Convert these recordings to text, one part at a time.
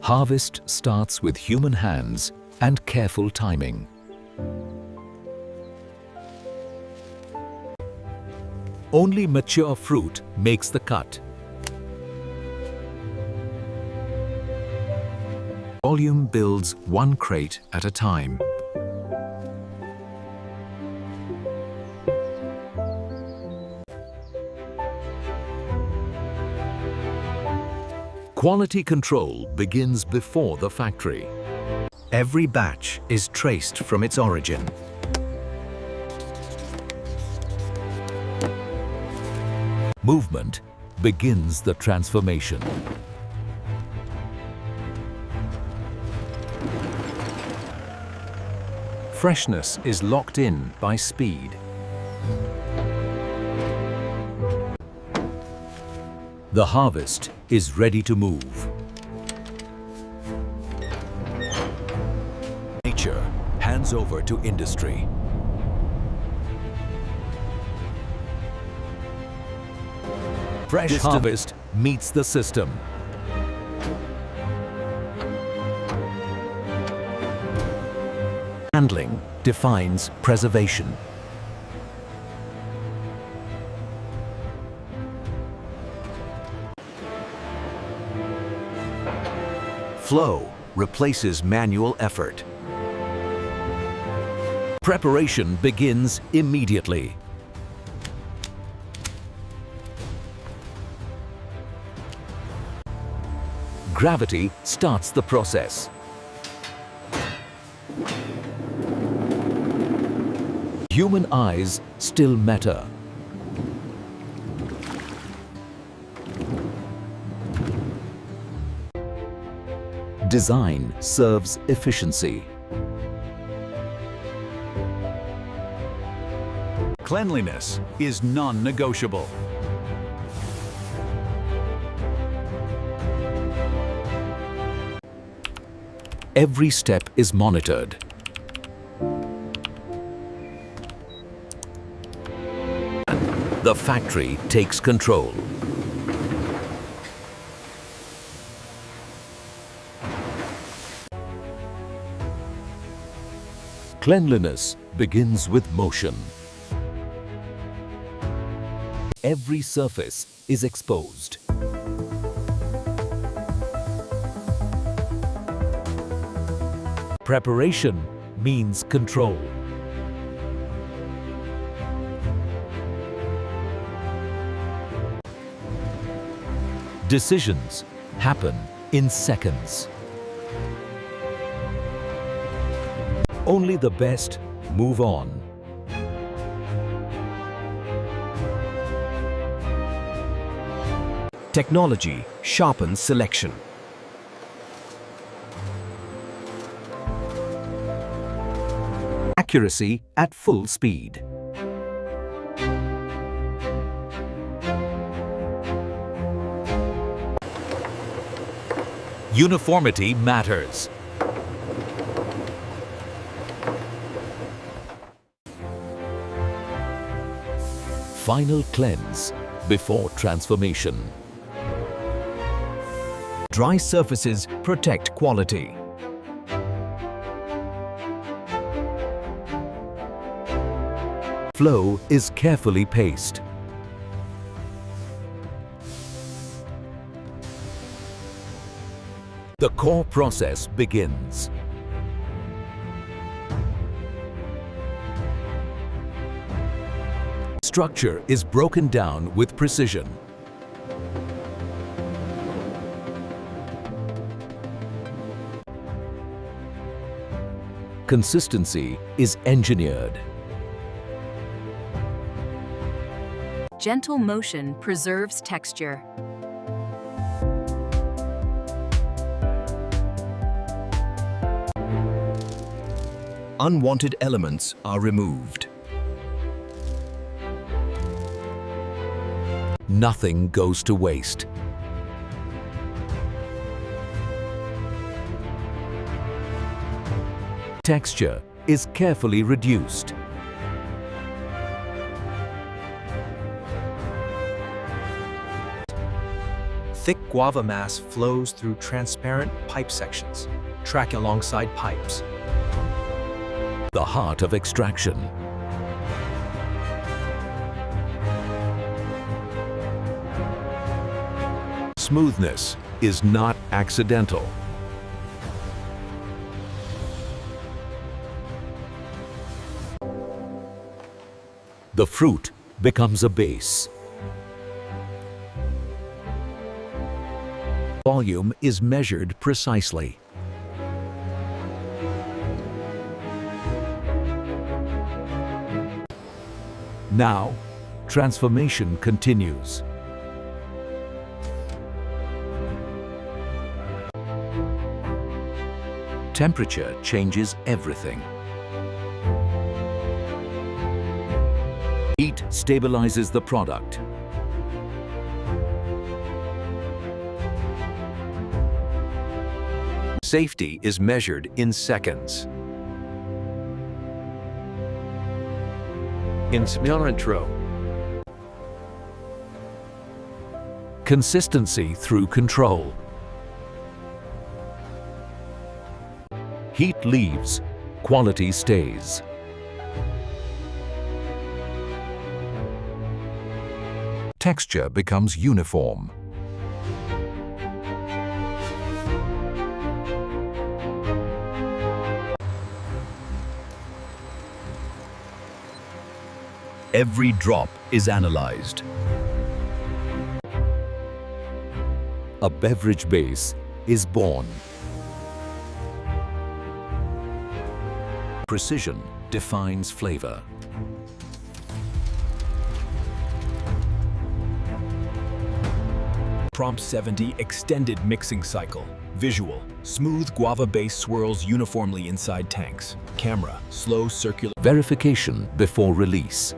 Harvest starts with human hands and careful timing. Only mature fruit makes the cut. Volume builds one crate at a time. Quality control begins before the factory. Every batch is traced from its origin. Movement begins the transformation. Freshness is locked in by speed. The harvest is ready to move. Nature hands over to industry. Fresh harvest meets the system. Handling defines preservation. Flow replaces manual effort. Preparation begins immediately. Gravity starts the process. Human eyes still matter. Design serves efficiency. Cleanliness is non-negotiable. Every step is monitored. The factory takes control. Cleanliness begins with motion. Every surface is exposed. Preparation means control. Decisions happen in seconds. Only the best move on. Technology sharpens selection. Accuracy at full speed. Uniformity matters. Final cleanse before transformation. Dry surfaces protect quality. Flow is carefully paced. The core process begins. Structure is broken down with precision. Consistency is engineered. Gentle motion preserves texture. Unwanted elements are removed. Nothing goes to waste. Texture is carefully reduced. Thick guava mass flows through transparent pipe sections, track alongside pipes. The heart of extraction. Smoothness is not accidental. The fruit becomes a base. Volume is measured precisely. Now, transformation continues. Temperature changes everything. Heat stabilizes the product. Safety is measured in seconds. Consistency through control. Heat leaves, quality stays. Texture becomes uniform. Every drop is analyzed. A beverage base is born. Precision defines flavor. Prompt 70 extended mixing cycle. Visual, smooth guava base swirls uniformly inside tanks. Camera, slow circular. Verification before release.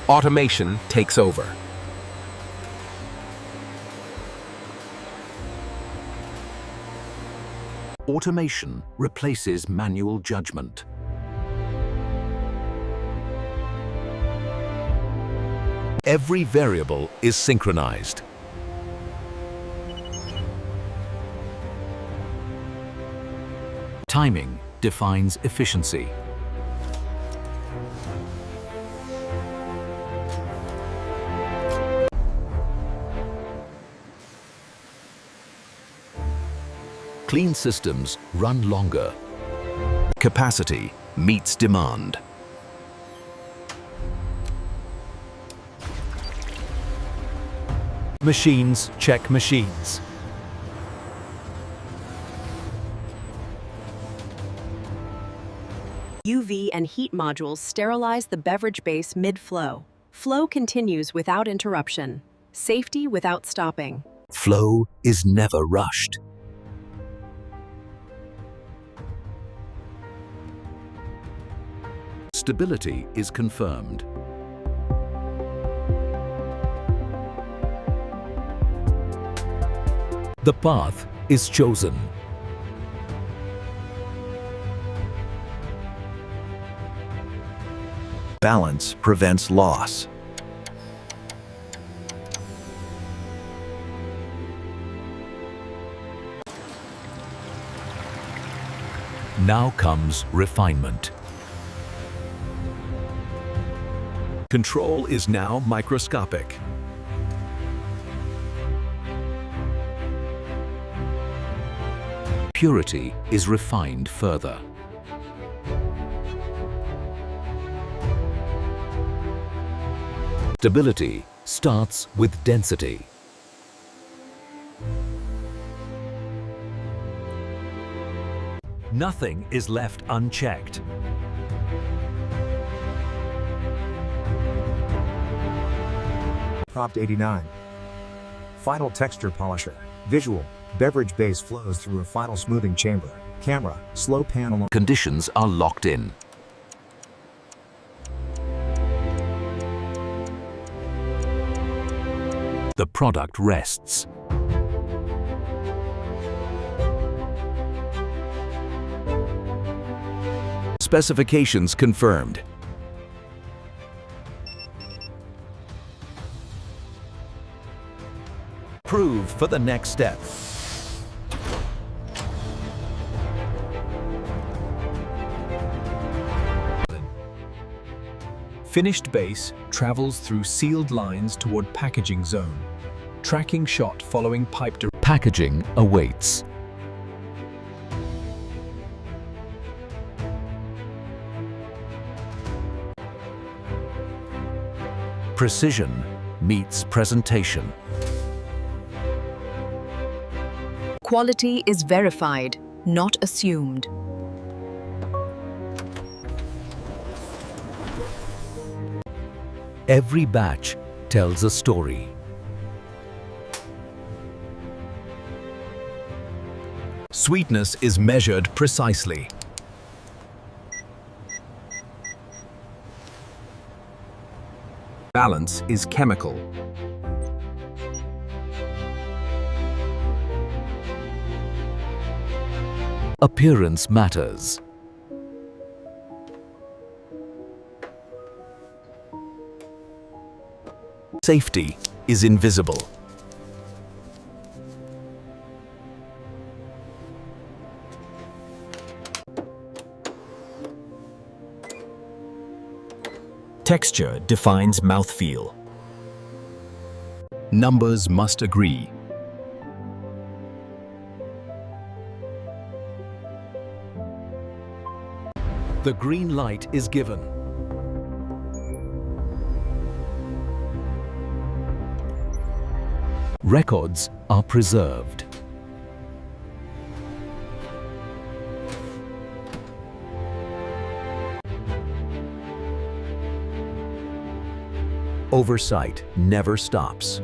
Automation takes over. Automation replaces manual judgment. Every variable is synchronized. Timing defines efficiency. Clean systems run longer. Capacity meets demand. Machines check machines. UV and heat modules sterilize the beverage base mid-flow. Flow continues without interruption. Safety without stopping. Flow is never rushed. Stability is confirmed. The path is chosen. Balance prevents loss. Now comes refinement. Control is now microscopic. Purity is refined further. Stability starts with density. Nothing is left unchecked. Prompt 89. Final texture polisher. Visual. Beverage base flows through a final smoothing chamber. Camera. Slow panel. Conditions are locked in. The product rests. Specifications confirmed. Prove for the next step. Finished base travels through sealed lines toward packaging zone. Tracking shot following pipe Packaging awaits. Precision meets presentation. Quality is verified, not assumed. Every batch tells a story. Sweetness is measured precisely. Balance is chemical. Appearance matters. Safety is invisible. Texture defines mouthfeel. Numbers must agree. The green light is given. Records are preserved. Oversight never stops.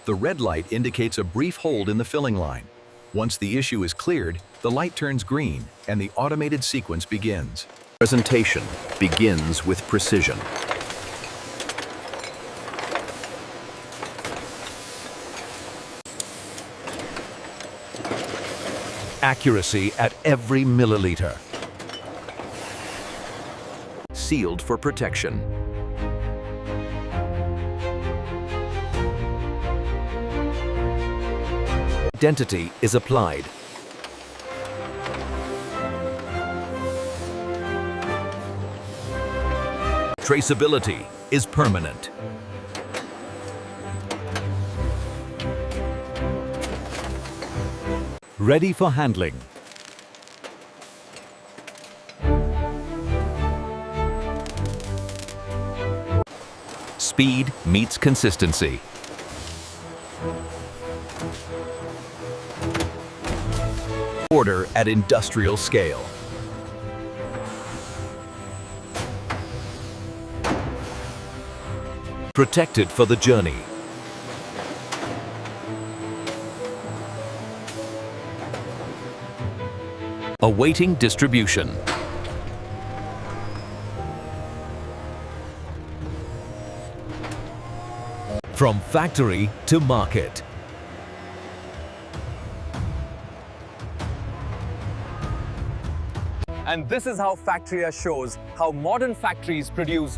The red light indicates a brief hold in the filling line. Once the issue is cleared, the light turns green and the automated sequence begins. Presentation begins with precision. Accuracy at every milliliter. Sealed for protection. Identity is applied. Traceability is permanent. Ready for handling. Speed meets consistency. Order at industrial scale. Protected for the journey. Awaiting distribution. From factory to market. And this is how Factoria shows how modern factories produce